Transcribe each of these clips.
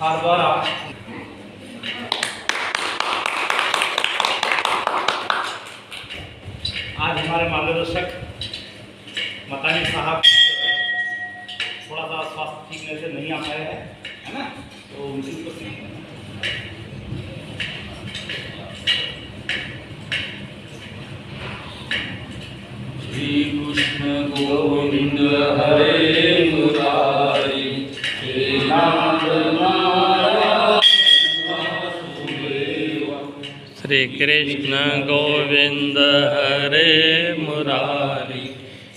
और द्वारा आज हमारे मार्गदर्शक मतानी साहब थोड़ा सा स्वास्थ्य ठीक से नहीं आ पाए हैं, है ना, तो उनकी उपस्थिति श्री कृष्ण गोविंद हरे मुरारी हे नाथ नारायण वासुदेव। श्री कृष्ण गोविंद हरे मुरारी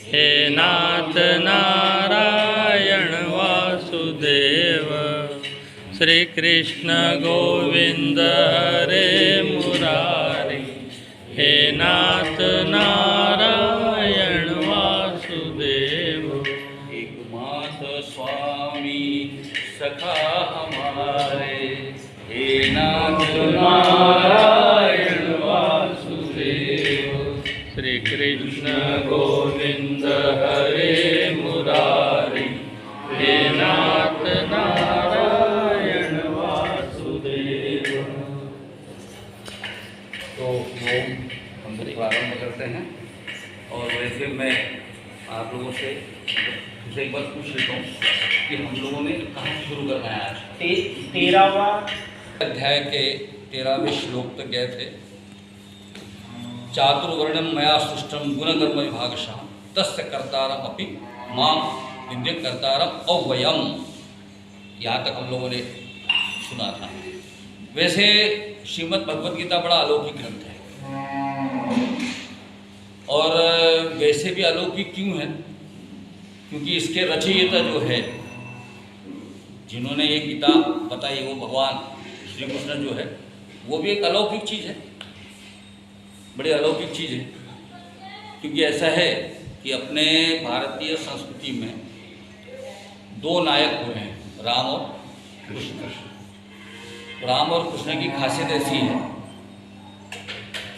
हे नाथ नारायण वासुदेव। श्री कृष्ण गोविंद हरे मुरारी हे नाथ नारायण वासुदेव। एकमाथ स्वामी सखा हमारे हे नाथ नारायण वासुदेव। श्री कृष्ण गोविंद हरे मुरारी हे नाथ नारायण वासुदेव। तो हम लोग प्रारंभ करते हैं। और वैसे मैं आप लोगों से एक बार पूछ लेता हूँ कि हम लोगों ने कहाँ से शुरू करना है आज? 13वां अध्याय के 13वें श्लोक तक गए थे। चातुर्वर्णम मया सृष्टम गुणकर्म विभागशाम तस्य कर्तारम अपि माम विद्य कर्तारम अव्ययम। यहाँ तक हम लोगों ने सुना था। वैसे श्रीमद् भगवद गीता बड़ा अलौकिक ग्रंथ है, और वैसे भी अलौकिक क्यों है? क्योंकि इसके रचयिता जो है, जिन्होंने ये गीता बताई, वो भगवान श्री कृष्ण जो है, वो भी एक अलौकिक चीज़ है, बड़ी अलौकिक चीज़ है। क्योंकि ऐसा है कि अपने भारतीय संस्कृति में दो नायक हुए हैं, राम और कृष्ण। राम और कृष्ण की खासियत ऐसी है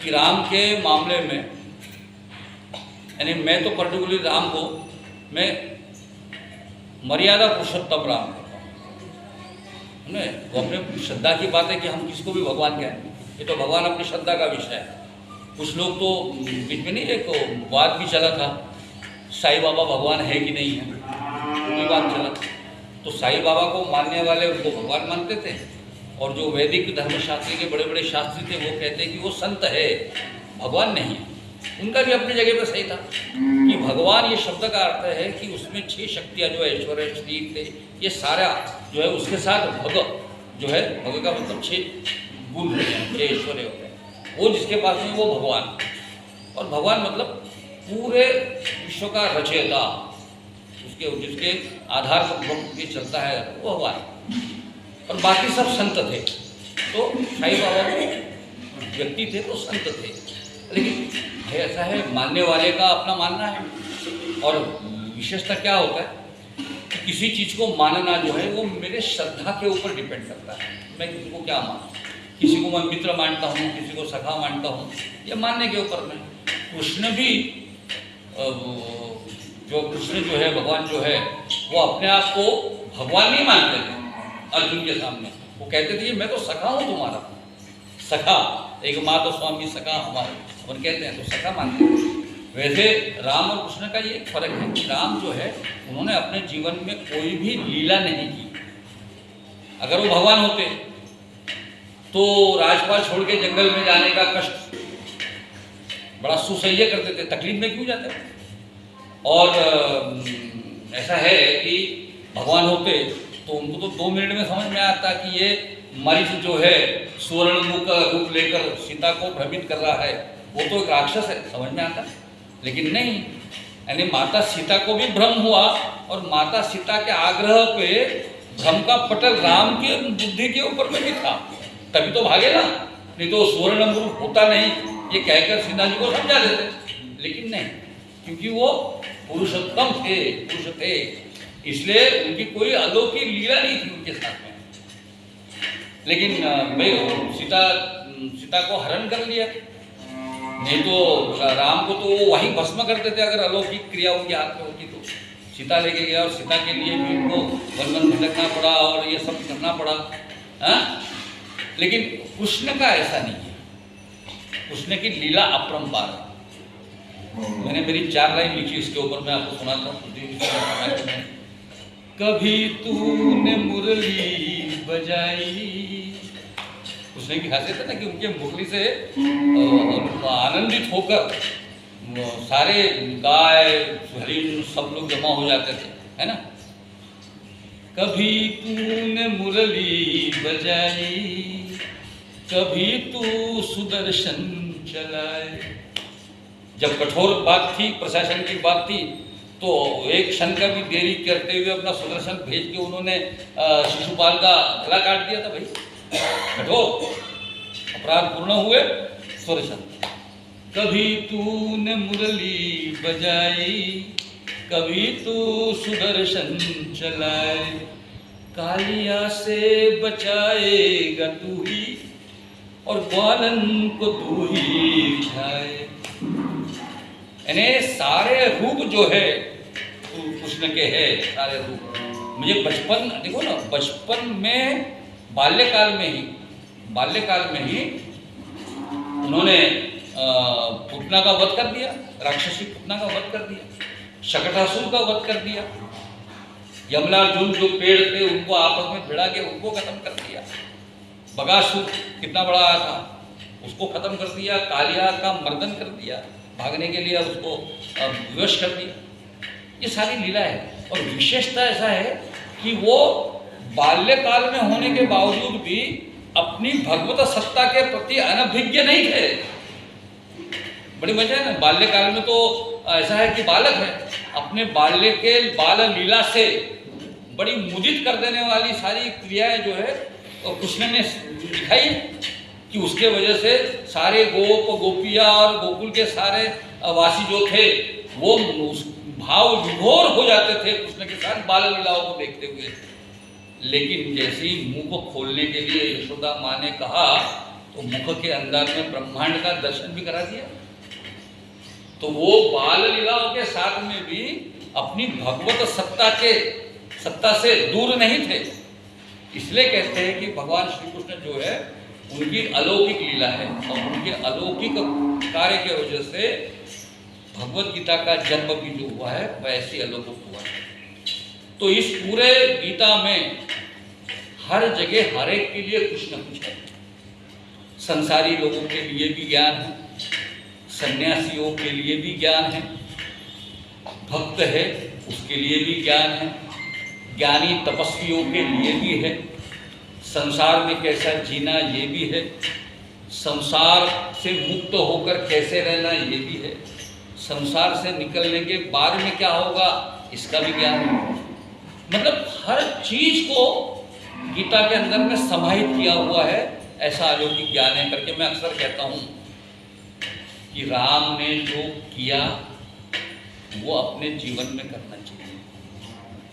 कि राम के मामले में, यानी मैं तो पर्टिकुलरली राम को मैं मर्यादा पुरुषोत्तम राम कहता हूँ। वो अपने श्रद्धा की बात है कि हम किसको भी भगवान कहें, ये तो भगवान अपनी श्रद्धा का विषय है। कुछ लोग तो बीच में नहीं, एक वाद भी चला था, साईं बाबा भगवान है कि नहीं है, वो भी बात चला। तो साईं बाबा को मानने वाले उनको भगवान मानते थे, और जो वैदिक धर्मशास्त्री के बड़े बड़े शास्त्री थे वो कहते कि वो संत है, भगवान नहीं है। उनका भी अपनी जगह पर सही था कि भगवान ये शब्द का अर्थ है कि उसमें 6 शक्तियाँ जो है, ऐश्वर्य, श्री, ये सारा जो है उसके साथ भग जो है, भग का मतलब 6 गुण होते हैं, 6 ऐश्वर्य होते हैं। वो जिसके पास में वो भगवान, और भगवान मतलब पूरे विश्व का रचयिता, उसके जिसके आधार पर ये चलता है वो भगवान, और बाकी सब संत थे। तो साईं बाबा व्यक्ति थे तो संत थे, लेकिन ऐसा है मानने वाले का अपना मानना है। और विशेषता क्या होता है कि किसी चीज़ को मानना जो है वो मेरे श्रद्धा के ऊपर डिपेंड करता है। मैं किसी को क्या मानूँ, किसी को मैं मित्र मानता हूँ, किसी को सखा मानता हूँ, ये मानने के ऊपर में। कृष्ण भी जो कृष्ण जो है, भगवान जो है, वो अपने आप को भगवान नहीं मानते थे। अर्जुन के सामने वो कहते थे मैं तो सखा हूँ तुम्हारा, सखा, एक माता स्वामी सखा हमारे, और कहते हैं तो सखा मानते हैं। वैसे राम और कृष्ण का ये फर्क है कि राम जो है उन्होंने अपने जीवन में कोई भी लीला नहीं की। अगर वो भगवान होते तो राजपाल छोड़ के जंगल में जाने का कष्ट बड़ा सुसह्य करते थे, तकलीफ में क्यों जाते। और ऐसा है कि भगवान होते तो उनको तो 2 मिनट में समझ में आता कि ये मरीच जो है स्वर्ण मुख का रूप लेकर सीता को भ्रमित कर रहा है, वो तो एक राक्षस है, समझ में आता। लेकिन नहीं, यानी माता सीता को भी भ्रम हुआ, और माता सीता के आग्रह पे भ्रम का पटल राम के बुद्धि के ऊपर में भी था, तभी तो भागे ना, नहीं तो स्वर्ण मुख होता नहीं, ये कहकर सीता जी को समझा देते। लेकिन नहीं, क्योंकि वो पुरुषोत्तम थे, पुरुष थे, इसलिए उनकी कोई अलौकिक लीला नहीं थी उनके साथ में। लेकिन मैं सीता को हरण कर लिया, नहीं तो राम को तो वो वहीं भस्म करते थे अगर अलौकिक क्रिया उनके हाथ में होती तो। सीता लेके गया और सीता के लिए भी उनको वन वन भटकना पड़ा और ये सब करना पड़ा। हाँ, लेकिन कृष्ण का ऐसा नहीं है। कृष्ण की लीला अपरंपार है। मैंने मेरी 4 लाइन लिखी इसके ऊपर, मैं आपको सुनाता हूँ। कभी तूने मुरली बजाई, कृष्ण की खासियत है ना कि उनके मुरली से आनंदित होकर सारे गाय हरिण सब लोग जमा हो जाते थे, है ना। कभी तूने मुरली बजाई, कभी तू सुदर्शन चलाए। जब कठोर बात थी, प्रशासन की बात थी, तो एक क्षण का भी देरी करते हुए अपना सुदर्शन भेज के उन्होंने शिशुपाल का गला काट दिया था। भाई कठोर अपराध पूर्ण हुए, सुदर्शन। कभी तूने मुरली बजाई, कभी तू सुदर्शन चलाए, कालिया से बचाएगा तू ही और ग्वालन को तू ही रिझाए। यानी सारे रूप जो है कृष्ण के है, सारे रूप। मुझे बचपन, देखो ना, बचपन में बाल्यकाल में ही उन्होंने पुतना का वध कर दिया, राक्षसी पुतना का वध कर दिया, शकटासुर का वध कर दिया, यमलार्जुन जो पेड़ थे उनको आपस में भिड़ा के उनको खत्म कर दिया, बगासुर कितना बड़ा आया था उसको खत्म कर दिया, कालिया का मर्दन कर दिया, भागने के लिए उसको विवश कर दिया। ये सारी लीला है। और विशेषता ऐसा है कि वो बाल्यकाल में होने के बावजूद भी अपनी भगवत सत्ता के प्रति अनभिज्ञ नहीं थे। बड़ी मजा है ना, बाल्यकाल में तो ऐसा है कि बालक है, अपने बाल्य के बाल लीला से बड़ी मुदित कर देने वाली सारी क्रियाएं जो है तो कृष्ण ने दिखाई कि उसके वजह से सारे गोप गोपिया और गोकुल के सारे वासी जो थे वो भाव विभोर हो जाते थे कृष्ण के साथ बाल लीलाओं को देखते हुए। लेकिन जैसे ही मुंह को खोलने के लिए यशोदा माँ ने कहा तो मुख के अंदर में ब्रह्मांड का दर्शन भी करा दिया। तो वो बाल लीलाओं के साथ में भी अपनी भगवत सत्ता से दूर नहीं थे। इसलिए कहते हैं कि भगवान श्री कृष्ण जो है उनकी अलौकिक लीला है और उनके अलौकिक कार्य के वजह से भगवत गीता का जन्म भी जो हुआ है वह ऐसी अलौकिक हुआ है। तो इस पूरे गीता में हर जगह हर एक के लिए कुछ न कुछ है। संसारी लोगों के लिए भी ज्ञान है, सन्यासियों के लिए भी ज्ञान है, भक्त है उसके लिए भी ज्ञान है, ज्ञानी तपस्वियों के लिए भी है, संसार में कैसा जीना ये भी है, संसार से मुक्त होकर कैसे रहना ये भी है, संसार से निकलने के बाद में क्या होगा इसका भी ज्ञान है। मतलब हर चीज को गीता के अंदर में समाहित किया हुआ है, ऐसा अलौकिक ज्ञान है करके मैं अक्सर कहता हूँ कि राम ने जो किया वो अपने जीवन में करना चाहिए।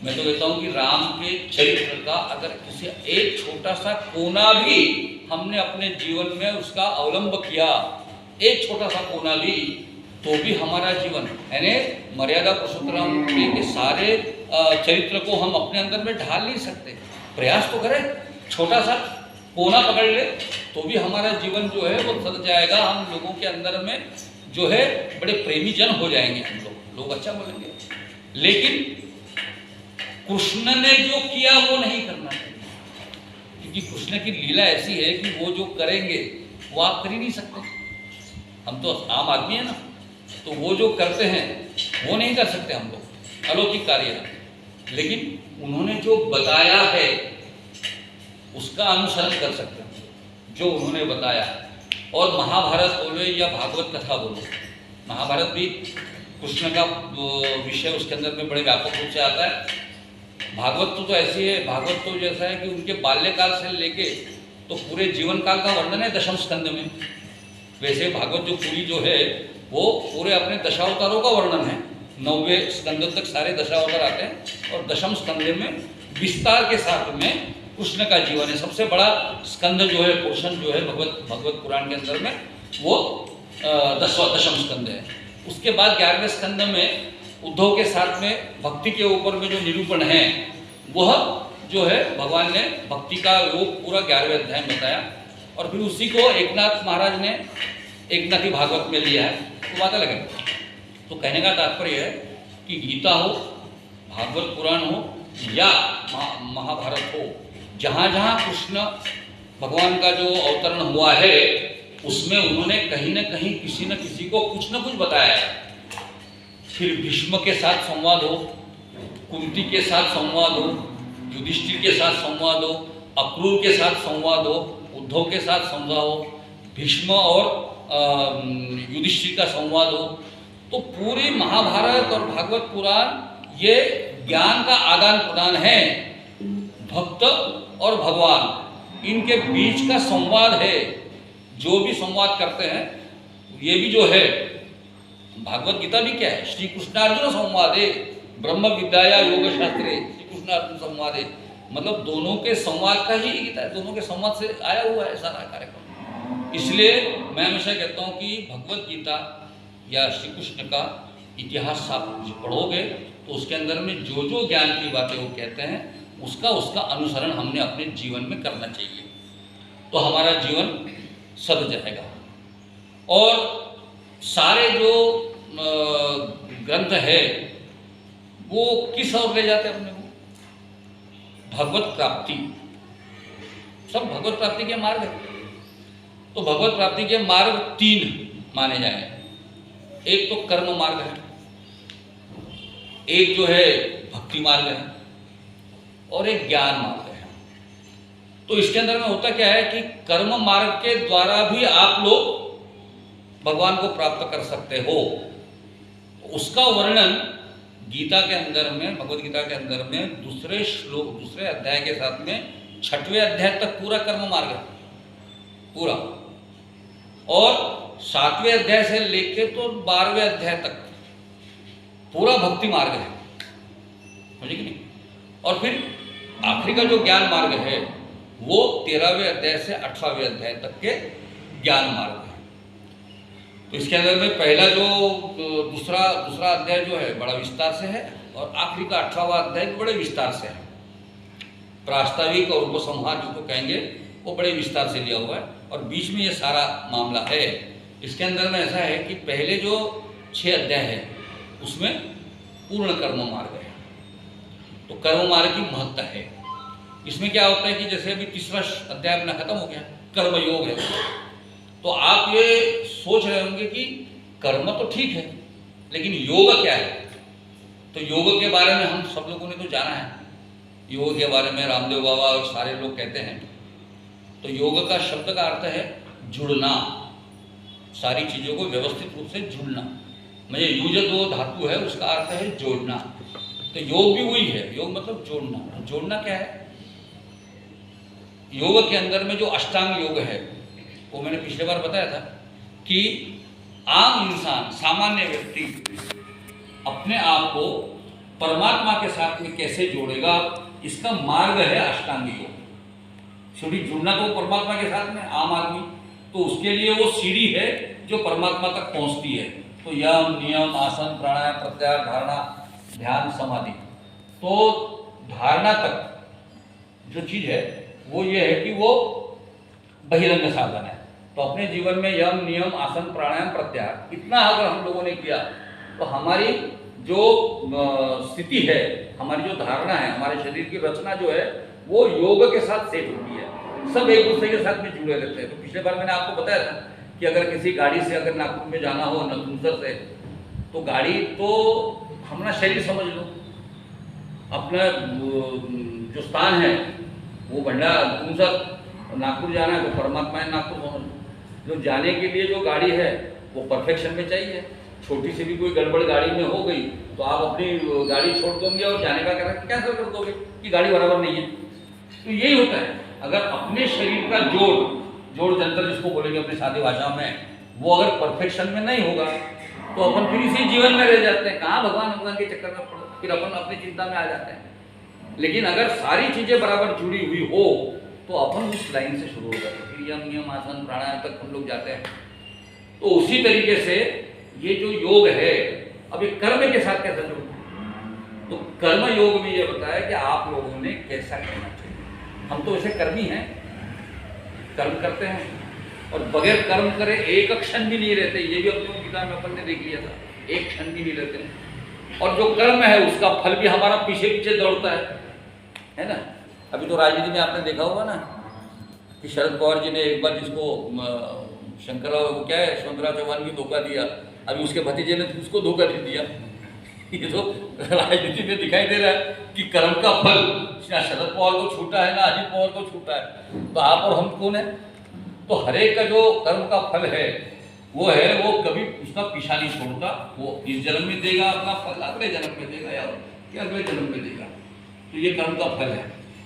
मैं तो कहता हूँ कि राम के चरित्र का अगर किसी एक छोटा सा कोना भी हमने अपने जीवन में उसका अवलंब किया, एक छोटा सा कोना भी, तो भी हमारा जीवन यानी मर्यादा पुरुषोत्तम के सारे चरित्र को हम अपने अंदर में ढाल नहीं सकते। प्रयास तो करें, छोटा सा कोना पकड़ ले तो भी हमारा जीवन जो है वो सद जाएगा। हम लोगों के अंदर में जो है बड़े प्रेमी जन हो जाएंगे, हम लोग अच्छा बोलेंगे। लेकिन कृष्ण ने जो किया वो नहीं करना चाहिए, क्योंकि कृष्ण की लीला ऐसी है कि वो जो करेंगे वो आप कर ही नहीं सकते। हम तो आम आदमी है ना, तो वो जो करते हैं वो नहीं कर सकते हम लोग, अलौकिक कार्य है। लेकिन उन्होंने जो बताया है उसका अनुसरण कर सकते हैं, जो उन्होंने बताया। और महाभारत बोलो या भागवत कथा बोलो, महाभारत भी कृष्ण का विषय उसके अंदर में बड़े व्यापक रूप से आता है। भागवत तो ऐसी है, भागवत तो जैसा है कि उनके बाल्यकाल से लेके तो पूरे जीवन काल का वर्णन है दशम स्कंद में। वैसे भागवत जो पूरी जो है वो पूरे अपने दशावतारों का वर्णन है। 9वें स्कंद तक सारे दशावतार आते हैं और दशम स्कंद में विस्तार के साथ में कृष्ण का जीवन है। सबसे बड़ा स्कंद जो है, पोर्शन जो है भगवत पुराण के अंदर में वो दशम स्कंद है। उसके बाद 11वें स्कंद में उद्धव के साथ में भक्ति के ऊपर में जो निरूपण है वह जो है भगवान ने भक्ति का वो पूरा 11वें अध्याय में बताया, और फिर उसी को एकनाथ महाराज ने एकनाथी भागवत में लिया है, तो बात अलग है। तो कहने का तात्पर्य है कि गीता हो, भागवत पुराण हो या महाभारत हो, जहाँ जहाँ कृष्ण भगवान का जो अवतरण हुआ है उसमें उन्होंने कहीं न कहीं किसी न किसी को कुछ न कुछ बताया है। फिर भीष्म के साथ संवाद हो, कुंती के साथ संवाद हो, युधिष्ठिर के साथ संवाद हो, अक्रूर के साथ संवाद हो, उद्धव के साथ संवाद हो, भीष्म और युधिष्ठिर का संवाद हो, तो पूरे महाभारत और भागवत पुराण ये ज्ञान का आदान प्रदान है। भक्त और भगवान इनके बीच का संवाद है। जो भी संवाद करते हैं ये भी जो है, भागवत गीता भी क्या है, श्री कृष्णार्जुन संवादे ब्रह्म विद्या योग शास्त्रे, श्री कृष्णार्जुन संवादे, मतलब दोनों के संवाद का ही गीता है, दोनों के संवाद से आया हुआ है सारा कार्यक्रम। इसलिए मैं हमेशा कहता हूँ कि भगवत गीता या श्री कृष्ण का इतिहास आप पढ़ोगे तो उसके अंदर में जो जो ज्ञान की बातें वो कहते हैं उसका अनुसरण हमने अपने जीवन में करना चाहिए, तो हमारा जीवन सद जाएगा। और सारे जो ग्रंथ है वो किस ओर ले जाते हैं अपने को, भगवत प्राप्ति, सब भगवत प्राप्ति के मार्ग है। तो भगवत प्राप्ति के मार्ग 3 माने जाए। एक तो कर्म मार्ग है, एक जो है भक्ति मार्ग है, और एक ज्ञान मार्ग है। तो इसके अंदर में होता क्या है कि कर्म मार्ग के द्वारा भी आप लोग भगवान को प्राप्त कर सकते हो। उसका वर्णन गीता के अंदर में, भगवत गीता के अंदर में दूसरे श्लोक, दूसरे अध्याय के साथ में 6वें अध्याय तक पूरा कर्म मार्ग है पूरा, और 7वें अध्याय से लेके तो 12वें अध्याय तक पूरा भक्ति मार्ग है, समझे कि नहीं। और फिर आखिरी का जो ज्ञान मार्ग है वो 13वें अध्याय से 18वें अध्याय तक के ज्ञान मार्ग है। तो इसके अंदर में पहला जो दूसरा अध्याय जो है बड़ा विस्तार से है, और आखिरी का 18वां अध्याय बड़े विस्तार से है। प्रास्ताविक और उपसंहार जिसको कहेंगे वो बड़े विस्तार से लिया हुआ है, और बीच में ये सारा मामला है। इसके अंदर में ऐसा है कि पहले जो 6 अध्याय है उसमें पूर्ण कर्म मार्ग है, तो कर्म मार्ग की महत्ता है। इसमें क्या होता है कि जैसे अभी 3रा अध्याय अपना खत्म हो गया, कर्म योग है, तो आप ये सोच रहे होंगे कि कर्म तो ठीक है लेकिन योग क्या है। तो योग के बारे में हम सब लोगों ने तो जाना है, योग के बारे में रामदेव बाबा और सारे लोग कहते हैं। तो योग का शब्द का अर्थ है जुड़ना, सारी चीज़ों को व्यवस्थित रूप से जुड़ना। मुझे युज 2 धातु है, उसका अर्थ है जोड़ना। तो योग भी वही है, योग मतलब जोड़ना। तो जोड़ना क्या है, योग के अंदर में जो अष्टांग योग है वो मैंने पिछले बार बताया था कि आम इंसान, सामान्य व्यक्ति अपने आप को परमात्मा के साथ में कैसे जोड़ेगा, इसका मार्ग है अष्टांग योग। सीढ़ी जुड़ना तो परमात्मा के साथ में आम आदमी, तो उसके लिए वो सीढ़ी है जो परमात्मा तक पहुंचती है। तो यम, नियम, आसन, प्राणायाम, प्रत्याहार, धारणा, ध्यान, समाधि। तो धारणा तक जो चीज़ है वो ये है कि वो बहिरंग साधन है। तो अपने जीवन में यम, नियम, आसन, प्राणायाम, प्रत्याहार इतना अगर हम लोगों ने किया तो हमारी जो स्थिति है, हमारी जो धारणा है, हमारे शरीर की रचना जो है वो योग के साथ सेट होती है। सब एक दूसरे के साथ में जुड़े रहते हैं। तो पिछले बार मैंने आपको बताया था कि अगर किसी गाड़ी से अगर नागपुर में जाना हो नतुंसर से, तो गाड़ी तो अपना शरीर समझ लो, अपना जो स्थान है वो भंडारा नतुंसर, नागपुर जाना है तो परमात्मा है नागपुर समझ लो। जो जाने के लिए जो गाड़ी है वो परफेक्शन में चाहिए। छोटी सी भी कोई गड़बड़ गाड़ी में हो गई तो आप अपनी गाड़ी छोड़ दोगे और जाने का कैसे कर दोगे कि गाड़ी बराबर नहीं है। तो यही होता है, अगर अपने शरीर का जोड़ जंतर जिसको बोलेंगे अपनी सादी भाषा में, वो अगर परफेक्शन में नहीं होगा तो अपन फिर इसी जीवन में रह जाते हैं। कहाँ भगवान के चक्कर में फिर अपन अपनी चिंता में आ जाते हैं। लेकिन अगर सारी चीज़ें बराबर जुड़ी हुई हो तो अपन उस लाइन से शुरू हो जाते हैं, फिर यम, नियम, आसन, प्राणायाम तक हम लोग जाते हैं। तो उसी तरीके से ये जो योग है अब ये कर्म के साथ कैसे जुड़ना है? तो कर्म योग में ये बताया कि आप लोगों ने कैसा करना चाहिए। हम तो वैसे कर्मी हैं, कर्म करते हैं और बगैर कर्म करे एक क्षण भी नहीं रहते। ये भी अपनी गीता में अपन ने देख लिया था, एक क्षण भी नहीं रहते हैं। और जो कर्म है उसका फल भी हमारा पीछे पीछे दौड़ता है ना। अभी तो राजनीति में आपने देखा होगा ना कि शरद पवार जी ने एक बार जिसको शंकरराव को क्या है शंकरराव चौहान की धोखा दिया, अभी उसके भतीजे ने उसको धोखा दे दिया। ये तो राजनीति में दिखाई दे रहा है कि कर्म का फल ना शरद पवार को छूटा है ना अजित पवार को छूटा है। तो आप और हम कौन है? तो हरेक का जो कर्म का फल है वो कभी उसका पीछा नहीं छोड़ता। वो इस जन्म में देगा अपना फल, अगले जन्म में देगा या अगले जन्म में देगा। तो ये कर्म का फल है।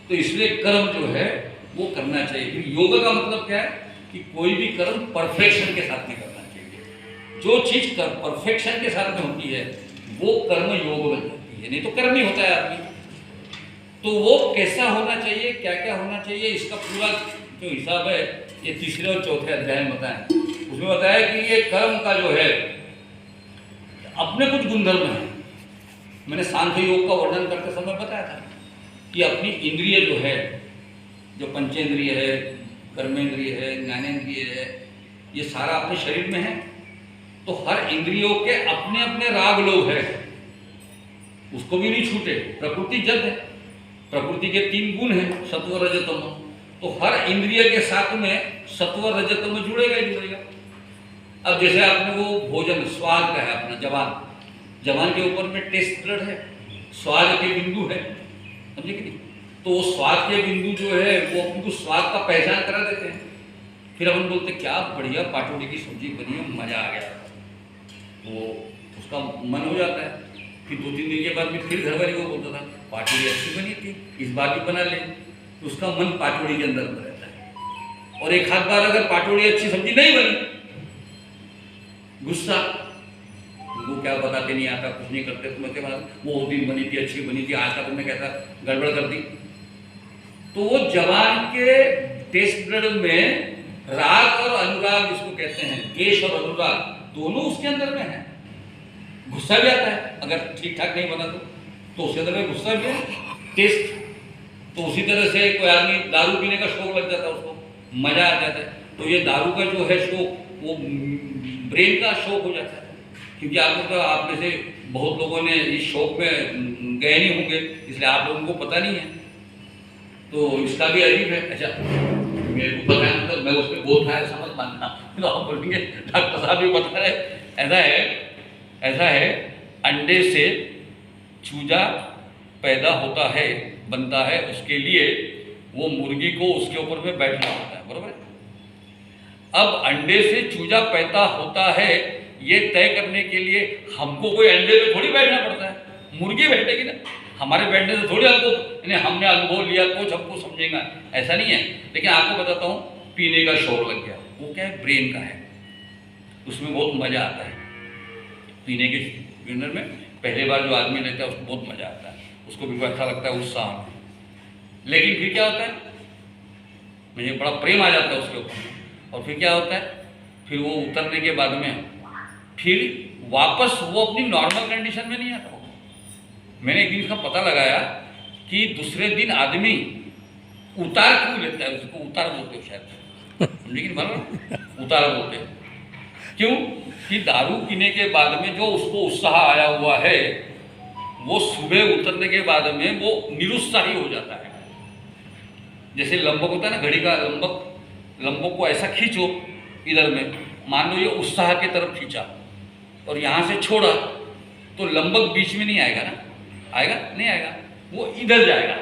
तो इसलिए कर्म जो है वो करना चाहिए। योग का मतलब क्या है कि कोई भी कर्म परफेक्शन के साथ में करना चाहिए। जो चीज परफेक्शन के साथ में होती है वो कर्म योग बन जाती है, नहीं तो कर्म ही होता है आदमी। तो वो कैसा होना चाहिए, क्या क्या होना चाहिए, इसका पूरा जो हिसाब है ये तीसरे और चौथे अध्याय में बताया। उसमें बताया कि ये कर्म का जो है अपने कुछ गुणधर्म है। मैंने सांख्य योग का वर्णन करते समय बताया था कि अपनी इंद्रिय जो है, जो पंचेंद्रिय है, कर्मेंद्रिय है, ज्ञानेंद्रिय है, ये सारा अपने शरीर में है। तो हर इंद्रियों के अपने अपने राग लोभ है, उसको भी नहीं छूटे। प्रकृति जड़ है, प्रकृति के 3 गुण हैं सत्व रज तम। तो हर इंद्रिय के साथ में सत्व रज तम जुड़ेगा ही जुड़ेगा। अब जैसे आपने वो भोजन स्वाद का है, अपना जवान के ऊपर में टेस्ट ब्लड है, स्वाद के बिंदु है, समझे कि नहीं? तो वो स्वाद के बिंदु जो है वो अपने को स्वाद का पहचान करा देते हैं। फिर अपन बोलते क्या बढ़िया पाटोड़ी की सब्जी बनी है, मजा आ गया, तो उसका मन हो जाता है। फिर 2-3 दिन के बाद में फिर घर वाले को बोलता था पाटोड़ी अच्छी बनी थी, इस बार भी बना ले। तो उसका मन पाटोड़ी के अंदर रहता है। और एक आध बार अगर पाटोड़ी अच्छी सब्जी नहीं बनी, गुस्सा, उनको क्या बताते नहीं आता, कुछ नहीं करते, तुम्हें क्या वो दिन बनी थी, अच्छी बनी थी, आज का तुमने कैसा गड़बड़ कर दी। तो वो जवान के टेस्ट ब्लड में राग और अनुराग जिसको कहते हैं, द्वेष और अनुराग दोनों उसके अंदर में है। गुस्सा भी आता है अगर ठीक ठाक नहीं बना तो उसके अंदर में गुस्सा भी है, टेस्ट। तो उसी तरह से कोई आदमी दारू पीने का शौक लग जाता है, उसको मजा आ जाता है। तो ये दारू का जो है शौक वो ब्रेन का शौक हो जाता है। क्योंकि आपको तो आप में से बहुत लोगों ने इस शौक में गए नहीं होंगे, इसलिए आप लोगों को पता नहीं है। तो इसका भी अजीब है। अच्छा मेरे को पता है, तो मैं उस पर बोलता है समझ मानना, तो आप बोलेंगे डॉक्टर साहब भी बता रहे। ऐसा है अंडे से चूजा पैदा होता है, बनता है, उसके लिए वो मुर्गी को उसके ऊपर में बैठना होता है, बरोबर है। अब अंडे से चूजा पैदा होता है ये तय करने के लिए हमको कोई अंडे पे थोड़ी बैठना पड़ता है, मुर्गी बैठेगी ना। हमारे बैठने से थोड़ी हमको हमने अनुभव लिया कुछ हमको समझेगा, ऐसा नहीं है। लेकिन आपको बताता हूँ, पीने का शौक लग गया, वो क्या है, ब्रेन का है, उसमें बहुत मजा आता है। पीने के डिनर में पहले बार जो आदमी लेता है उसको बहुत मजा आता है, उसको भी अच्छा लगता है, उत्साह में। लेकिन फिर क्या होता है, मुझे बड़ा प्रेम आ जाता है उसके ऊपर। और फिर क्या होता है, फिर वो उतरने के बाद में फिर वापस वो अपनी नॉर्मल कंडीशन में नहीं आता। मैंने एक दिन इसका पता लगाया कि दूसरे दिन आदमी उतार क्यों लेता है, उसको उतार बोलते हो शायद, लेकिन मालूम उतार बोलते हैं क्यों? कि दारू पीने के बाद में जो उसको उत्साह आया हुआ है वो सुबह उतरने के बाद में वो निरुत्साही हो जाता है। जैसे लंबक होता है ना, घड़ी का लंबक को ऐसा खींचो इधर में, मान लो ये उत्साह की तरफ खींचा और यहाँ से छोड़ा तो लंबक बीच में नहीं आएगा ना, आएगा नहीं आएगा, वो इधर जाएगा।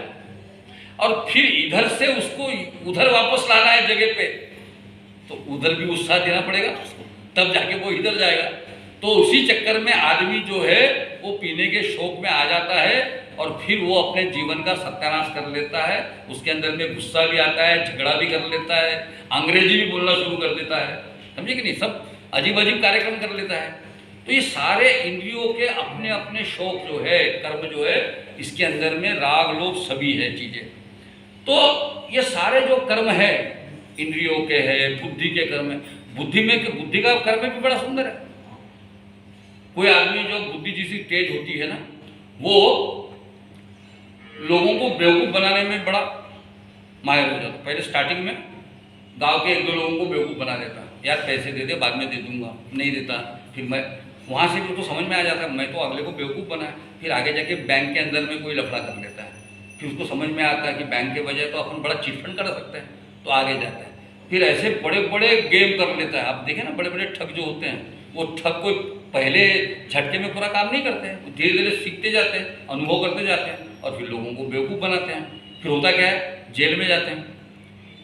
और फिर इधर से उसको उधर वापस लाना है जगह पे, तो उधर भी उत्साह देना पड़ेगा उसको, तब जाके वो इधर जाएगा। तो उसी चक्कर में आदमी जो है वो पीने के शौक में आ जाता है और फिर वो अपने जीवन का सत्यानाश कर लेता है। उसके अंदर में गुस्सा भी आता है, झगड़ा भी कर लेता है, अंग्रेजी भी बोलना शुरू कर देता है, समझे कि नहीं, सब अजीब अजीब कार्यक्रम कर लेता है। तो ये सारे इंद्रियों के अपने अपने शौक जो है, कर्म जो है, इसके अंदर में राग लोभ सभी है चीजें। तो ये सारे जो कर्म है इंद्रियों के है, बुद्धि के कर्म है, बुद्धि का कर्म भी बड़ा सुंदर है। कोई आदमी जो बुद्धि जिसकी तेज होती है ना, वो लोगों को बेवकूफ़ बनाने में बड़ा माहिर हो जाता। पहले स्टार्टिंग में गांव के 1-2 लोगों को बेवकूफ़ बना देता, यार पैसे दे दे, बाद में दे दूंगा, नहीं देता, फिर मैं वहाँ से भी उसको समझ में आ जाता है मैं तो अगले को बेवकूफ़ बनाया। फिर आगे जाके बैंक के अंदर में कोई लफड़ा कर लेता है, फिर उसको समझ में आता है कि बैंक के बजाय तो अपन बड़ा चिटफंड कर सकते हैं, तो आगे जाता है। फिर ऐसे बड़े बड़े गेम कर लेता है। आप देखें ना, बड़े बड़े ठग जो होते हैं, वो ठग कोई पहले झटके में पूरा काम नहीं करते हैं, धीरे धीरे सीखते जाते हैं, अनुभव करते जाते हैं और फिर लोगों को बेवकूफ़ बनाते हैं। फिर होता क्या है, जेल में जाते हैं।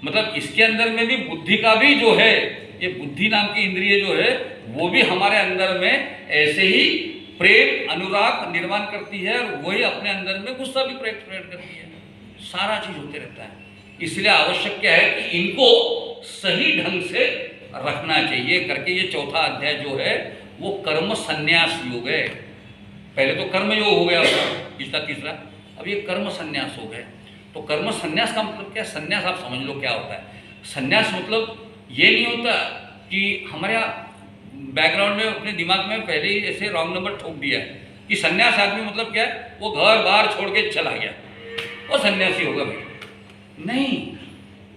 मतलब इसके अंदर में भी बुद्धि का भी जो है, ये बुद्धि नाम की इंद्रिय जो है वो भी हमारे अंदर में ऐसे ही प्रेम अनुराग निर्माण करती है और वही अपने अंदर में गुस्सा भी प्रकट करती है। सारा चीज होते रहता है। इसलिए आवश्यक क्या है कि इनको सही ढंग से रखना चाहिए करके ये चौथा अध्याय जो है वो कर्म संन्यास योग है। पहले तो कर्म योग हो गया, इसका तीसरा, अब ये कर्म संन्यास हो गए। तो कर्म संन्यास का मतलब क्या? संन्यास आप समझ लो क्या होता है। संन्यास मतलब ये नहीं होता कि हमारे यहाँ बैकग्राउंड में अपने दिमाग में पहले ही ऐसे रॉन्ग नंबर ठोक दिया है कि सन्यास आदमी मतलब क्या है, वो घर बार छोड़ के चला गया, वो सन्यासी होगा भाई। नहीं,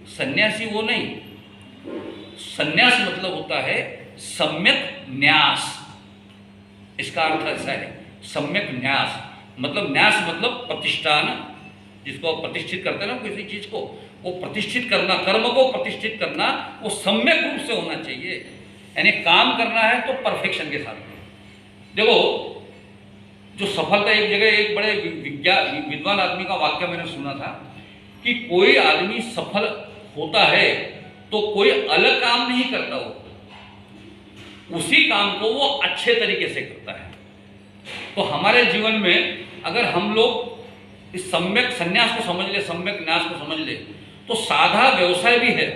सन्यासी वो नहीं। सन्यास मतलब होता है सम्यक न्यास। इसका अर्थ ऐसा है, सम्यक न्यास मतलब, न्यास मतलब प्रतिष्ठान, जिसको प्रतिष्ठित करते हैं ना किसी चीज को, वो प्रतिष्ठित करना, कर्म को प्रतिष्ठित करना वो सम्यक रूप से होना चाहिए। यानी काम करना है तो परफेक्शन के साथ में। देखो, जो सफलता, एक जगह एक बड़े विद्वान आदमी का वाक्य मैंने सुना था कि कोई आदमी सफल होता है तो कोई अलग काम नहीं करता, वो उसी काम को वो अच्छे तरीके से करता है। तो हमारे जीवन में अगर हम लोग इस सम्यक संन्यास को समझ ले, सम्यक न्यास को समझ ले, तो साधा व्यवसाय भी है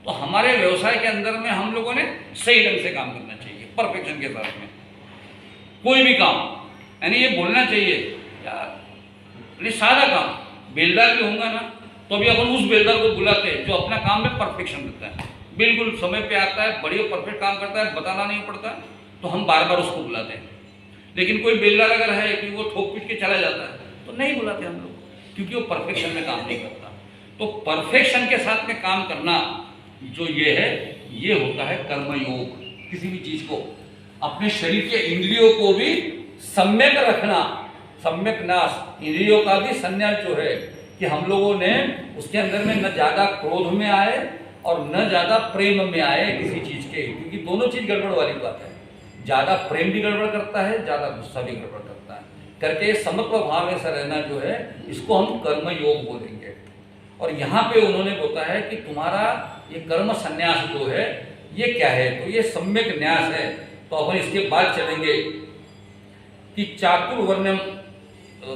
तो हमारे व्यवसाय के अंदर में हम लोगों ने सही ढंग से काम करना चाहिए, परफेक्शन के साथ में। कोई भी काम, यानी ये बोलना चाहिए यार, सादा काम, बेलदार भी होगा ना तो भी अपन उस बेलदार को बुलाते हैं जो अपना काम में परफेक्शन करता है, बिल्कुल समय पे आता है, बढ़िया परफेक्ट काम करता है, बताना नहीं पड़ता, तो हम बार बार उसको बुलाते हैं। लेकिन कोई बेलदार अगर है कि वो ठोक पीट के चला जाता है तो नहीं बुलाते हम लोग, क्योंकि वो परफेक्शन में काम नहीं करता। तो परफेक्शन के साथ में काम करना जो ये है, ये होता है कर्मयोग। किसी भी चीज को, अपने शरीर के इंद्रियों को भी सम्यक रखना, सम्यक नाश, इंद्रियों का भी संन्यास जो है कि हम लोगों ने उसके अंदर में न ज्यादा क्रोध में आए और न ज्यादा प्रेम में आए किसी चीज के, क्योंकि दोनों चीज गड़बड़ वाली बात है। ज्यादा प्रेम भी गड़बड़ करता है, ज्यादा गुस्सा भी गड़बड़ करता है, करके समत्व भाव में से रहना जो है, इसको हम कर्म योग बोलेंगे। और यहाँ पे उन्होंने बताया है कि तुम्हारा ये कर्म संन्यास जो है ये क्या है, तो ये सम्यक न्यास है। तो अपन इसके बाद चलेंगे कि चातुर्वर्ण्यम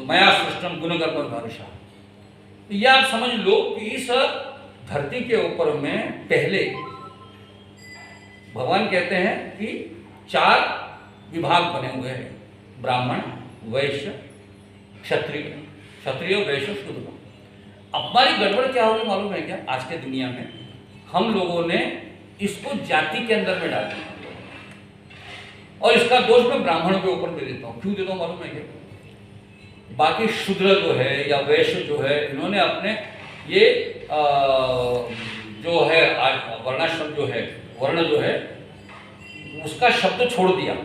मया सृष्टम गुणकर्म भानुषा। ये आप समझ लो कि इस धरती के ऊपर में पहले भगवान कहते हैं कि 4 विभाग बने हुए हैं, ब्राह्मण, वैश्य, क्षत्रिय, वैश्य, शूद्र। हमारी गड़बड़ क्या होगी मालूम है क्या? आज के दुनिया में हम लोगों ने इसको जाति के अंदर में डाल दिया, और इसका दोष मैं ब्राह्मणों के ऊपर दे देता हूँ। क्यों देता हूँ मालूम है क्या? बाकी शूद्र जो है या वैश्य जो है, इन्होंने अपने ये जो है वर्णाश्रम जो है, वर्ण जो है, उसका शब्द छोड़ दिया।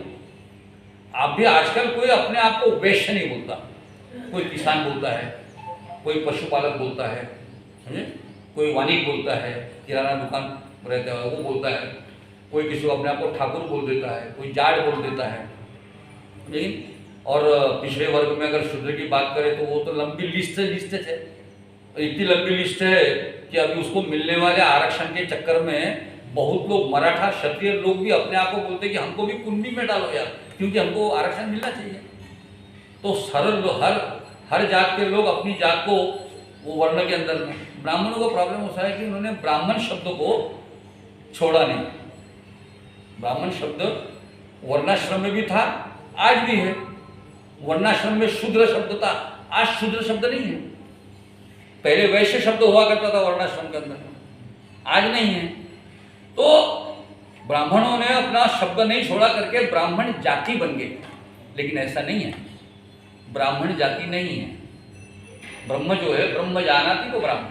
आप भी आजकल कोई अपने आप को वैश्य नहीं बोलता, कोई किसान बोलता है, कोई पशुपालक बोलता है, समझे, कोई वाणिक बोलता है, किराना दुकान रहता है वो बोलता है, कोई किसी को अपने आप को ठाकुर बोल देता है, कोई जाट बोल देता है। लेकिन और पिछड़े वर्ग में अगर शूद्र की बात करें तो वो तो लंबी लिस्ट है, इतनी लंबी लिस्ट है कि अभी उसको मिलने वाले आरक्षण के चक्कर में बहुत लोग, मराठा क्षत्रिय लोग भी अपने आप को बोलते हैं कि हमको भी कुंडी में डालो यार, क्योंकि हमको आरक्षण मिलना चाहिए। तो सरल हर जात के लोग अपनी जात को वो वर्ण के अंदर में, ब्राह्मणों को प्रॉब्लम होता है कि उन्होंने ब्राह्मण शब्द को छोड़ा नहीं। ब्राह्मण शब्द वर्णाश्रम में भी था, आज भी है। वर्णाश्रम में शूद्र शब्द था, आज शूद्र शब्द नहीं है। पहले वैश्य शब्द हुआ करता था वर्णाश्रम के अंदर, आज नहीं है। तो ब्राह्मणों ने अपना शब्द नहीं छोड़ा करके ब्राह्मण जाति बन गए। लेकिन ऐसा नहीं है, ब्राह्मण जाति नहीं है। ब्रह्म जो है, ब्रह्म जानाति तो ब्राह्मण,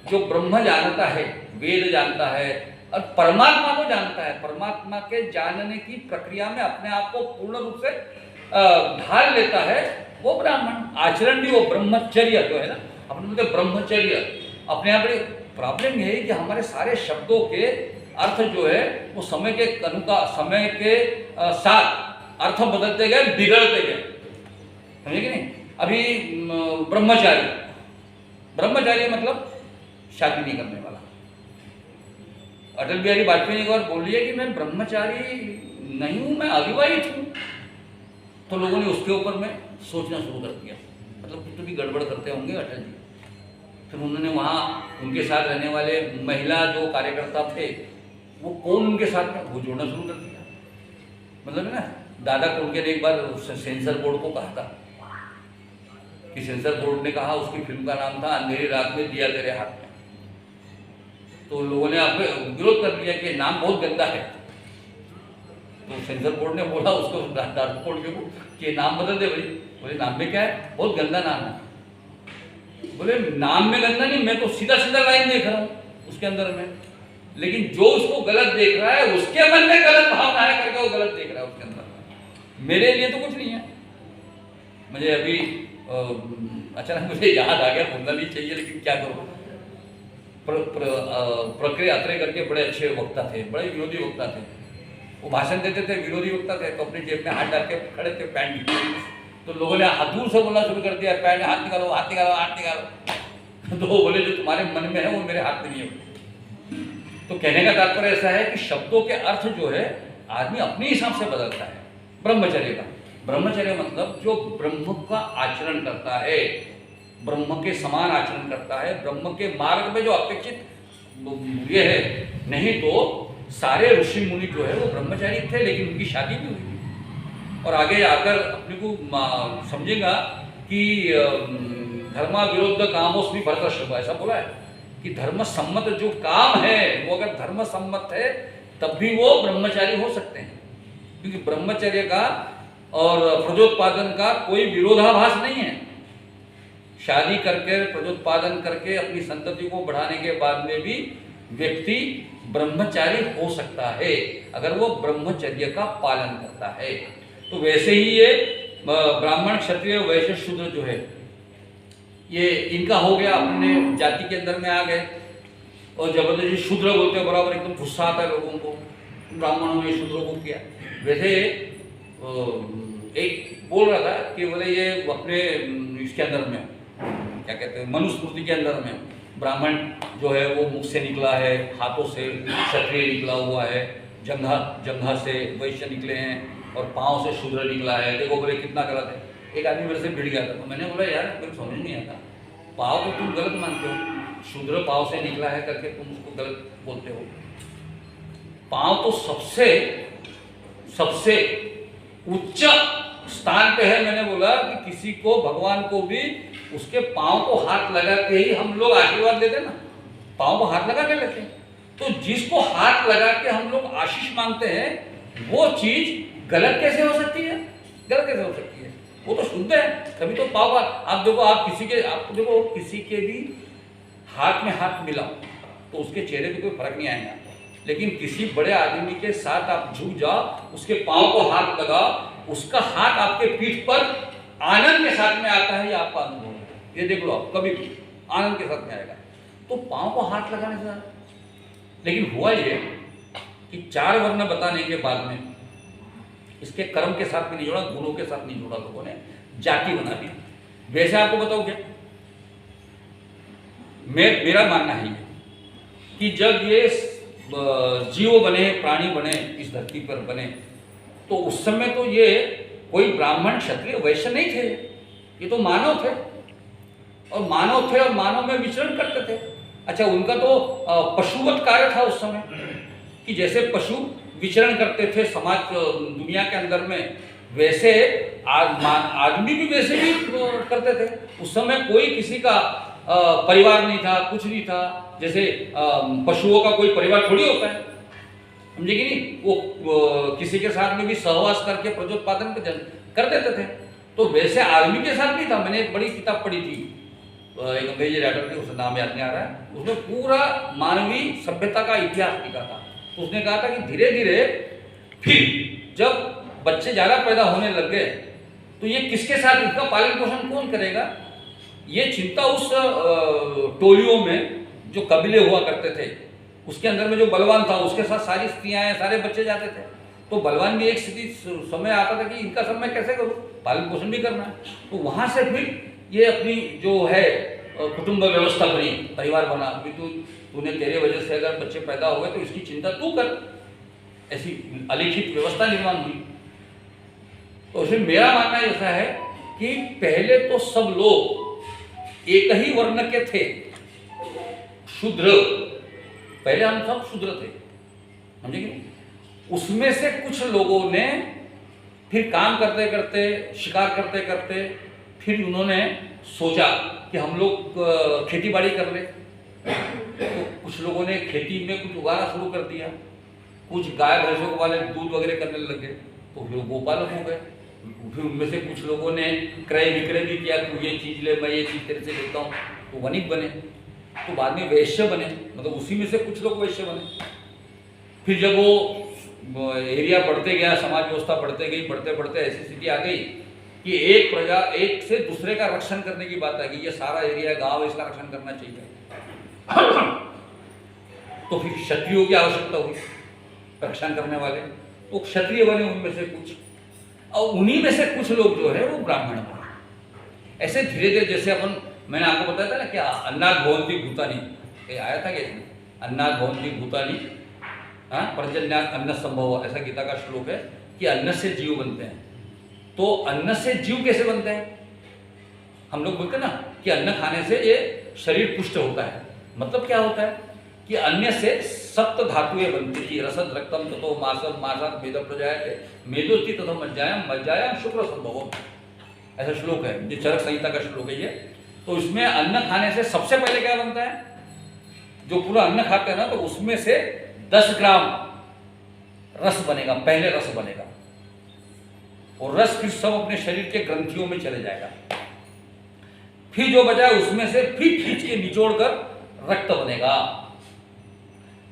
जो ब्रह्म जानता है, वेद जानता है और परमात्मा को जानता है, परमात्मा के जानने की प्रक्रिया में अपने आप को पूर्ण रूप से ढाल लेता है, वो ब्राह्मण। आचरण भी वो ब्रह्मचर्य जो है ना, अपने बोलते ब्रह्मचर्य। अपने आप प्रॉब्लम यही कि हमारे सारे शब्दों के अर्थ जो है वो समय के समय के साथ अर्थ बदलते गए, बिगड़ते गए, समझे कि नहीं। अभी ब्रह्मचारी, ब्रह्मचारी मतलब शादी नहीं करने वाला। अटल बिहारी वाजपेयी ने एक बार बोल दिया कि मैं ब्रह्मचारी नहीं हूं, मैं अविवाहित हूं। तो लोगों ने उसके ऊपर में सोचना शुरू कर दिया, मतलब कुछ तो भी गड़बड़ करते होंगे अटल जी। फिर उन्होंने वहाँ उनके साथ रहने वाले महिला जो कार्यकर्ता थे, वो कौन उनके साथ में, वो जोड़ना शुरू कर दिया। मतलब है ना, दादा कोंडके ने एक बार सेंसर बोर्ड को कहा था कि सेंसर बोर्ड ने कहा, उसकी फिल्म का नाम था अंधेरी रात में दिया तेरे हाथ में। तो लोगों ने आप विरोध कर दिया कि नाम बहुत गंदा है। तो सेंसर बोर्ड ने बोला उसको, दादा कोंडके को, कि नाम बदल दे भाई। बोले नाम में क्या है, बहुत गंदा नाम है। बोले नाम में गंदा नहीं, मैं तो सीधा सीधा लाइन देख रहा हूँ उसके अंदर में, लेकिन जो उसको गलत देख रहा है उसके मन में गलत भावना है करके वो गलत देख रहा है उसके अंदर। मेरे लिए तो कुछ नहीं है। मुझे अभी अचानक मुझे याद आ गया, बोलना नहीं चाहिए लेकिन क्या करूँ। प्रक्रिया अत्रे करके बड़े अच्छे वक्ता थे, बड़े विरोधी वक्ता थे। वो भाषण देते थे, विरोधी वक्ता थे, तो अपनी जेब में हाथ डाल के खड़े थे, पैंट निकाले। तो लोगों ने दूर से बोलना शुरू कर दिया, पैंट हाथ निकालो, हाथ निकालो, हाथ निकालो। तो वो बोले जो तुम्हारे मन में है वो मेरे हाथ में नहीं है। तो कहने का तात्पर्य ऐसा है कि शब्दों के अर्थ जो है आदमी अपने हिसाब से बदलता है। ब्रह्मचर्य का, ब्रह्मचर्य मतलब जो ब्रह्म का आचरण करता है, ब्रह्म के समान आचरण करता है, ब्रह्म के मार्ग में जो अपेक्षित ये है। नहीं तो सारे ऋषि मुनि जो है वो ब्रह्मचारी थे, लेकिन उनकी शादी भी हुई। और आगे आकर अपने को समझेगा कि धर्मा विरुद्ध कामोस्मि भरतर्षभ, ऐसा बोला है कि धर्म सम्मत जो काम है वो अगर धर्म सम्मत है तब भी वो ब्रह्मचारी हो सकते हैं, क्योंकि ब्रह्मचर्य का और प्रजोत्पादन का कोई विरोधाभास नहीं है। शादी करके प्रजोत्पादन करके अपनी संतति को बढ़ाने के बाद में भी व्यक्ति ब्रह्मचारी हो सकता है अगर वो ब्रह्मचर्य का पालन करता है। तो वैसे ही ये ब्राह्मण क्षत्रिय वैश्य शूद्र जो है ये इनका हो गया, अपने जाति के अंदर में आ गए और जबरदस्ती शूद्र बोलते बराबर, एकदम गुस्सा आता है लोगों को, ब्राह्मणों ने शूद्रों को किया। वैसे एक बोल रहा था कि बोले ये अपने इसके अंदर में क्या कहते हैं, मनुस्मृति के अंदर में ब्राह्मण जो है वो मुख से निकला है, हाथों से क्षत्रिय निकला हुआ है, जंघा से वैश्य निकले हैं और पाँव से शूद्र निकला है। देखो बोले कितना गलत है। एक आदमी मेरे से भिड़ गया था, तो मैंने बोला यार मेरे समझ नहीं आता, पाँव को तुम गलत मानते हो, शूद्र पाँव से निकला है करके तुम उसको गलत बोलते हो। पाँव तो सबसे उच्च स्थान पे है। मैंने बोला कि किसी को, भगवान को भी उसके पाँव को हाथ लगा के ही हम लोग आशीर्वाद देते ना, पाँव को हाथ लगा के लेते हैं। तो जिसको हाथ लगा के हम लोग आशीष मांगते हैं वो चीज गलत कैसे हो सकती है? गलत कैसे हो सकती है? वो तो शुद्ध है। कभी तो पाँव का आप देखो, आप देखो किसी के भी हाथ में हाथ मिलाओ तो उसके चेहरे पे कोई फर्क नहीं आएगा, लेकिन किसी बड़े आदमी के साथ आप झुक जाओ, उसके पाँव को हाथ लगाओ, उसका हाथ आपके पीठ पर आनंद के साथ में आता है, ये आपका अनुभव है। ये देख लो आप, कभी भी आनंद के साथ में आएगा। तो पाँव को हाथ लगाने से, लेकिन हुआ ये कि 4 वर्ण बताने के बाद में इसके कर्म के साथ भी नहीं जोड़ा, गुणों के साथ नहीं जोड़ा, लोगों ने जाति बना दी। वैसे आपको बताऊं क्या, मेरा मानना है कि जब ये जीव बने, प्राणी बने, इस धरती पर बने, तो उस समय तो ये कोई ब्राह्मण क्षत्रिय वैश्य नहीं थे, ये तो मानव थे और मानव में विचरण करते थे। अच्छा, उनका तो पशुवत कार्य था उस समय कि जैसे पशु विचरण करते थे समाज दुनिया के अंदर में, वैसे आदमी भी वैसे ही करते थे। उस समय कोई किसी का परिवार नहीं था, कुछ नहीं था। जैसे पशुओं का कोई परिवार थोड़ी होता है समझे कि नहीं, वो किसी के साथ में भी सहवास करके प्रजोत्पादन कर देते थे। तो वैसे आर्मी के साथ नहीं था। मैंने एक बड़ी किताब पढ़ी थी, एक अंग्रेजी राइटर थी, उसका नाम याद नहीं आ रहा है, उसने पूरा मानवीय सभ्यता का इतिहास लिखा था। तो उसने कहा था कि धीरे धीरे फिर जब बच्चे ज़्यादा पैदा होने लग गए तो ये किसके साथ, इसका पालन पोषण कौन करेगा, ये चिंता उस टोलियों में जो कबीले हुआ करते थे उसके अंदर में जो बलवान था उसके साथ सारी स्त्रियाँ सारे बच्चे जाते थे। तो बलवान भी एक स्थिति समय आता था कि इनका सब मैं कैसे करूँ, पालन पोषण भी करना है। तो वहाँ से फिर ये अपनी जो है कुटुंब व्यवस्था बनी, परिवार बना कि तूने तेरे वजह से अगर बच्चे पैदा हो गए तो इसकी चिंता तू कर, ऐसी अलिखित व्यवस्था निर्माण हुई। तो उसमें मेरा मानना ऐसा है कि पहले तो सब लोग एक ही वर्ण के थे, शूद्र, पहले हम सब शूद्र थे, समझे कि उसमें से कुछ लोगों ने फिर काम करते करते, शिकार करते करते, फिर उन्होंने सोचा कि हम लोग खेती बाड़ी कर ले। तो कुछ लोगों ने खेती में कुछ उगाना शुरू कर दिया, कुछ गाय भैंसों वाले दूध वगैरह करने लग गए, तो फिर गोपालक हो गए। फिर उनमें से कुछ लोगों ने क्रय विक्रय भी किया, तू ये चीज़ ले, मैं ये चीज़ तेरे से लेता हूँ, तो वणिक बने। तो बाद में वैश्य बने, मतलब उसी में से कुछ लोग वैश्य बने। फिर जब वो एरिया बढ़ते गया, समाज व्यवस्था बढ़ते गई, बढ़ते बढ़ते ऐसी स्थिति आ गई कि एक प्रजा एक से दूसरे का रक्षण करने की बात आ गई, ये सारा एरिया गांव इसका रक्षण करना चाहिए। तो फिर क्षत्रियों की आवश्यकता हुई रक्षण करने वाले, तो क्षत्रिय बने उनमें से कुछ, और उन्हीं में से कुछ लोग जो है वो ब्राह्मण बने। ऐसे धीरे धीरे, जैसे अपन, मैंने आपको बताया था ना क्या अन्नाद भवन्ति भूतानि, ये आया था क्या, अन्नाद भवन्ति भूतानि, हाँ, पर्जन्यात् अन्न संभव, ऐसा गीता का श्लोक है कि अन्न से जीव बनते हैं। तो अन्न से जीव कैसे बनते हैं, हम लोग बोलते हैं ना कि अन्न खाने से ये शरीर पुष्ट होता है। मतलब क्या होता है कि अन्न से सप्त धातुएं बनती थी, रसद रक्तम ततो मासम मासात मेद प्रजायते मेदोस्ति ततो मज्जायाम मज्जायाम शुक्र संभवम, ऐसा श्लोक है, ये चरक संहिता का श्लोक है ये। तो इसमें अन्न खाने से सबसे पहले क्या बनता है, जो पूरा अन्न खाते हैं ना, तो उसमें से 10 ग्राम रस बनेगा, पहले रस बनेगा, और रस फिर सब अपने शरीर के ग्रंथियों में चले जाएगा। फिर जो बचा उसमें से फिर खींच के निचोड़ कर रक्त बनेगा,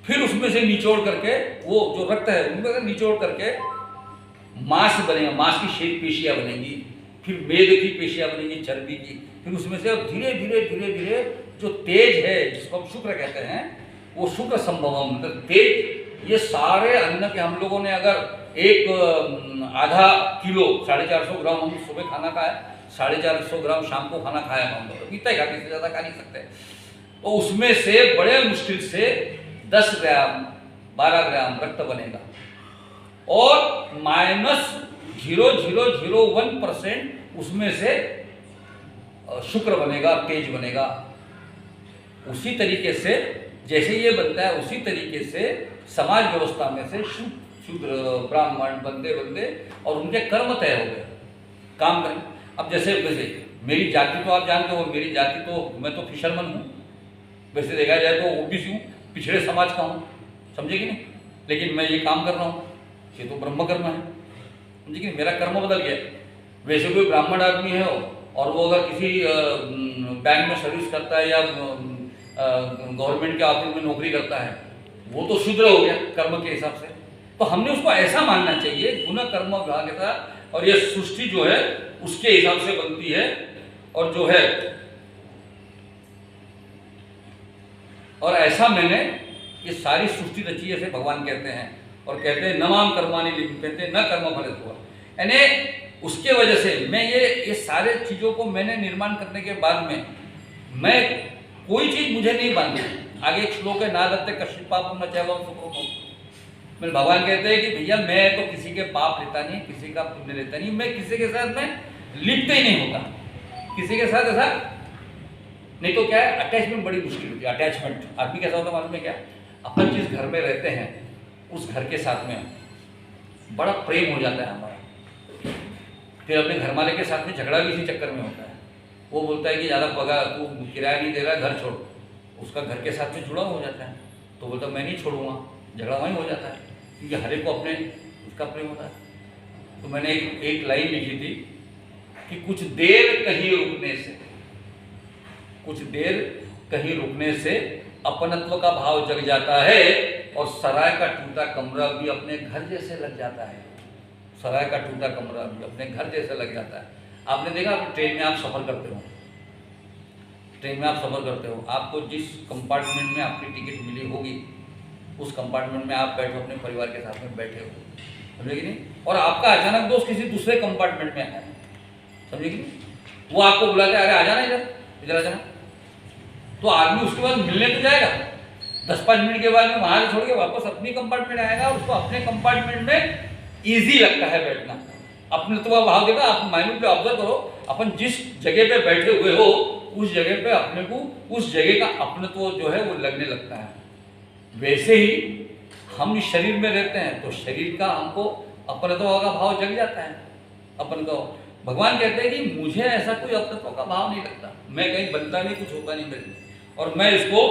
फिर उसमें से निचोड़ करके वो जो रक्त है उनमें से निचोड़ करके मांस बनेगा, मांस की शेप पेशियां बनेंगी, फिर मेद की पेशियां बनेंगी, चर्बी की, फिर उसमें से धीरे धीरे धीरे धीरे जो तेज है जिसको हम शुक्र कहते हैं, वो शुक्र संभवम, मतलब तेज। ये सारे अन्न के हम लोगों ने अगर एक आधा किलो 450 ग्राम हम सुबह खाना खाया, 450 ग्राम शाम को खाना खाया हम लोग, इतना ही खाते, इससे ज़्यादा खा नहीं सकते। तो उसमें से बड़े मुश्किल से 10 ग्राम 12 ग्राम रक्त बनेगा, और -0.001% उसमें से शुक्र बनेगा, तेज बनेगा। उसी तरीके से जैसे ये बनता है, उसी तरीके से समाज व्यवस्था में से शूद्र ब्राह्मण बनते बनते और उनके कर्म तय हो गए, काम करें। अब जैसे मेरी जाति तो आप जानते हो, मेरी जाति तो, मैं तो फिशरमैन हूँ, वैसे देखा जाए तो ओबीसी हूँ, पिछड़े समाज का हूँ, समझे कि नहीं, लेकिन मैं ये काम कर रहा हूँ, ये तो ब्रह्म कर्म है, समझे कि नहीं, मेरा कर्म बदल गया। वैसे कोई ब्राह्मण आदमी है और वो अगर किसी बैंक में सर्विस करता है या गवर्नमेंट के ऑफिस में नौकरी करता है, वो तो शूद्र हो गया कर्म के हिसाब से। तो हमने उसको ऐसा मानना चाहिए, गुण कर्म भाग्यता, और ये सृष्टि जो है उसके हिसाब से बनती है, और जो है, और ऐसा मैंने ये सारी सृष्टि रची है, भगवान कहते हैं, और कहते हैं नमाम कर्माणि लिप्यन्ते न कर्म फलेषु, यानी उसके वजह से मैं ये सारे चीज़ों को मैंने निर्माण करने के बाद में मैं कोई चीज़ मुझे नहीं बांधी। आगे एक श्लोक है, ना दत्ते कश्चित् पापं न चैवं सुकृतम्, मेरे भगवान कहते हैं कि भैया मैं तो किसी के पाप लेता नहीं, किसी का पुण्य लेता नहीं, मैं किसी के साथ में लिप्त ही नहीं होता, किसी के साथ ऐसा नहीं। तो क्या है, अटैचमेंट बड़ी मुश्किल होती है। अटैचमेंट आदमी कैसा होता है मालूम है क्या, अपन जिस घर में रहते हैं उस घर के साथ में बड़ा प्रेम हो जाता है हमारा, फिर अपने घर वाले के साथ में झगड़ा भी इसी चक्कर में होता है। वो बोलता है कि ज़्यादा पगार, तू किराया नहीं दे रहा, घर छोड़, उसका घर के साथ में जुड़ा हो जाता है, तो बोलता मैं नहीं छोड़ूंगा, झगड़ा वहीं हो जाता है। क्योंकि हर एक को अपने उसका प्रेम होता है। तो मैंने एक लाइन लिखी थी कि कुछ देर कहीं रुकने से अपनत्व का भाव जग जाता है और सराय का टूटा कमरा भी अपने घर जैसे लग जाता है। सराय का टूटा कमरा भी अपने घर जैसे लग जाता है। आपने देखा ट्रेन में आप सफ़र करते हो, आपको जिस कंपार्टमेंट में आपकी टिकट मिली होगी उस कंपार्टमेंट में आप बैठो, अपने परिवार के साथ में बैठे हो, समझे कि नहीं, और आपका अचानक दोस्त किसी दूसरे कंपार्टमेंट में है, समझे कि नहीं, वो आपको बुलाता है, अरे आ जाना इधर आ जाना, तो आदमी उसके बाद मिलने तो जाएगा, 10-5 मिनट के बाद में वहां से छोड़ के वापस अपनी कंपार्टमेंट आएगा। उसको अपने कंपार्टमेंट में ईजी लगता है बैठना, अपने तो भाव देगा। आप माइंड पे ऑब्जर्व करो, अपन जिस जगह पे बैठे हुए हो उस जगह पे अपने को उस जगह का अपनत्व जो है वो लगने लगता है। वैसे ही हम इस शरीर में रहते हैं तो शरीर का हमको अपनत्व का भाव जग जाता है। अपन को भगवान कहते हैं कि मुझे ऐसा कोई अपनत्व का भाव नहीं लगता, मैं कहीं बनता नहीं, कुछ होता नहीं मेरे लिए, और मैं इसको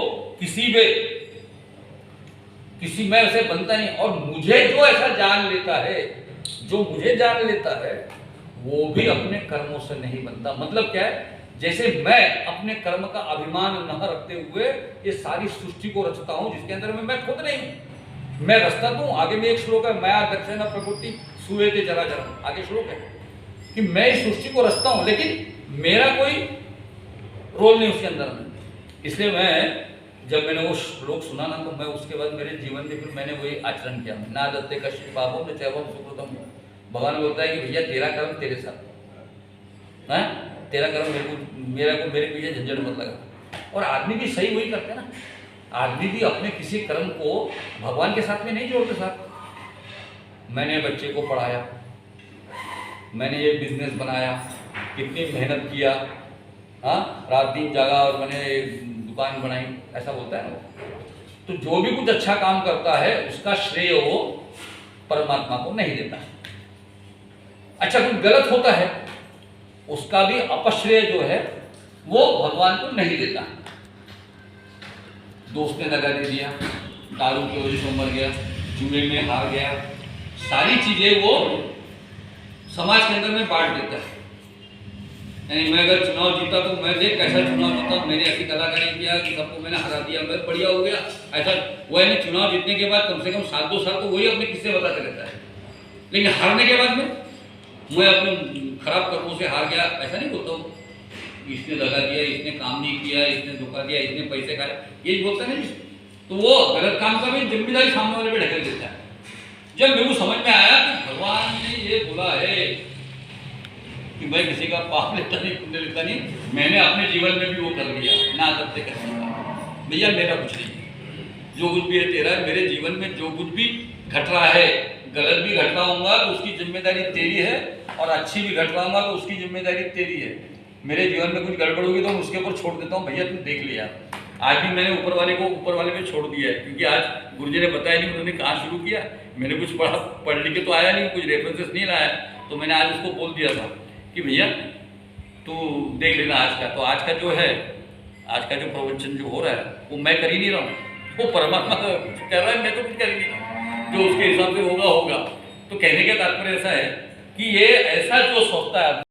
मैं ऐसे बनता नहीं। और मुझे जो ऐसा जान लेता है, जो मुझे जान लेता है वो भी अपने कर्मों से नहीं बनता। मतलब क्या है, जैसे मैं अपने कर्म का अभिमान न रखते हुए ये सारी सृष्टि को रचता हूं, जिसके अंदर में मैं खुद नहीं हूं, मैं रचता तो हूं। आगे में एक श्लोक है, माया दक्षिणा प्रकृति सुएते जरा जरा, आगे श्लोक है कि मैं इस सृष्टि को रचता हूं लेकिन मेरा कोई रोल नहीं उसके अंदर में। इसलिए मैं जब मैंने वो श्लोक सुना ना, तो मैं उसके बाद मेरे जीवन में फिर मैंने वही आचरण किया। ना दत्ते कश्यप पापो न चैवम सुकृतम। भगवान बोलता है कि भैया तेरा कर्म तेरे साथ है, तेरा कर्म मेरे पीछे झंझट मत लगा। और आदमी भी सही वही करते हैं ना, आदमी भी अपने किसी कर्म को भगवान के साथ में नहीं जोड़ते साथ। मैंने बच्चे को पढ़ाया, मैंने ये बिजनेस बनाया, कितनी मेहनत किया, हाँ रात दिन जागा और मैंने दुकान बनाई, ऐसा बोलता है ना। तो जो भी कुछ अच्छा काम करता है उसका श्रेय वो परमात्मा को नहीं देता। अच्छा कुछ गलत होता है उसका भी अपश्रेय जो है वो भगवान को नहीं देता। दोस्त ने दगा दे दिया, दारू की वजह से मर गया, जुए में हार गया, सारी चीजें वो समाज के अंदर में बांट देता है। यानी मैं अगर चुनाव जीता तो मैं देख कैसा चुनाव जीता, मैंने ऐसी कलाकारी किया कि सबको मैंने हरा दिया, मैं बढ़िया हो गया, ऐसा। वो यानी चुनाव जीतने के बाद कम से कम 7-2 साल तो वही अपने किस्से बताते रहता है, लेकिन हारने के बाद में मैं अपने खराब कर्मों से हार गया ऐसा नहीं बोलता हूँ। इसने दगा दिया, इसने काम नहीं किया, इसने धोखा दिया, इसने पैसे खाए, यही बोलता नहीं। तो वो गलत काम का भी जिम्मेदारी सामने वाले पे ढकेल देता है। जब मेरे को समझ में आया कि भगवान ने ये बोला है कि भाई किसी का पाप लेता नहीं, पुण्य लेता नहीं, मैंने अपने जीवन में भी वो कर लिया। ना करते भैया मेरा कुछ नहीं, जो कुछ भी है तेरा है। मेरे जीवन में जो कुछ भी घट रहा है, गलत भी घट रहा होगा तो उसकी जिम्मेदारी तेरी है, और अच्छी भी घट रहा होगा तो उसकी जिम्मेदारी तेरी है। मेरे जीवन में कुछ गड़बड़ होगी तो मैं उसके ऊपर छोड़ देता हूँ, भैया तुम देख लिया। आज भी मैंने ऊपर वाले पे छोड़ दिया है, क्योंकि आज गुरुजी ने बताया नहीं उन्होंने कहाँ शुरू किया। मैंने कुछ पढ़ लिख के तो आया नहीं, कुछ रेफरेंसेस नहीं लाया, तो मैंने आज उसको बोल दिया था कि भैया तू देख लेना आज का। तो आज का जो है, आज का जो प्रवचन जो हो रहा है वो मैं कर ही नहीं रहा हूँ, वो परमात्मा कर रहा है, मैं तो कुछ कर ही नहीं रहा, जो उसके हिसाब से होगा। तो कहने का तात्पर्य ऐसा है कि ये ऐसा जो सोचता है